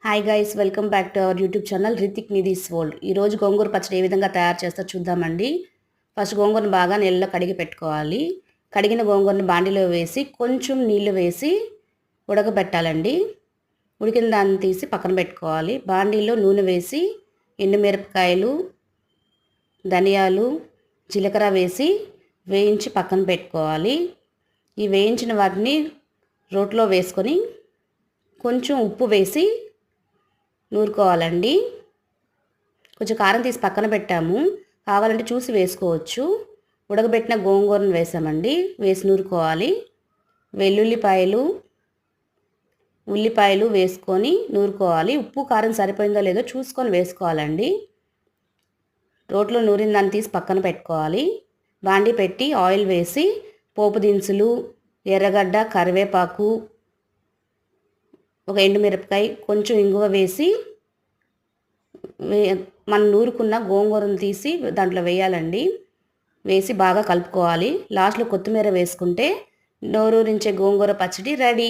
Hi guys, welcome back to our YouTube channel Rithik Nidhi's world. ఈరోజు గోంగూర పచ్చడి ఏ విధంగా తయారు చేస్తారో చూద్దామండి. ఫస్ట్ గోంగూరను బాగా నీళ్ళలో కడిగి పెట్టుకోవాలి. కడిగిన గోంగూరను బాండిలో వేసి కొంచెం నీళ్లు వేసి ఉడకబెట్టాలండి. ఉడికిన దాన్ని తీసి పక్కన పెట్టుకోవాలి. బాండీలో నూనె వేసి ఎండుమిరపకాయలు, ధనియాలు, జీలకర్ర వేసి వేయించి పక్కన పెట్టుకోవాలి. ఈ వేయించిన వాటిని రోట్లో వేసుకొని కొంచెం ఉప్పు వేసి నూరుకోవాలండి. కొంచెం కారం తీసి పక్కన పెట్టాము, కావాలంటే చూసి వేసుకోవచ్చు. ఉడకబెట్టిన గోంగూరను వేసామండి, వేసి నూరుకోవాలి. వెల్లుల్లిపాయలు, ఉల్లిపాయలు వేసుకొని నూరుకోవాలి. ఉప్పు కారం సరిపోయిందో లేదో చూసుకొని వేసుకోవాలండి. రోట్లో నూరిన దాన్ని తీసి పక్కన పెట్టుకోవాలి. బాండి పెట్టి ఆయిల్ వేసి పోపు దినుసులు, ఎర్రగడ్డ, కరివేపాకు, ఒక ఎండుమిరపకాయ, కొంచెం ఇంగువ వేసి మనం నూరుకున్న గోంగూరను తీసి దాంట్లో వేయాలండి. వేసి బాగా కలుపుకోవాలి. లాస్ట్లో కొత్తిమీర వేసుకుంటే నోరూరించే గోంగూర పచ్చడి రెడీ.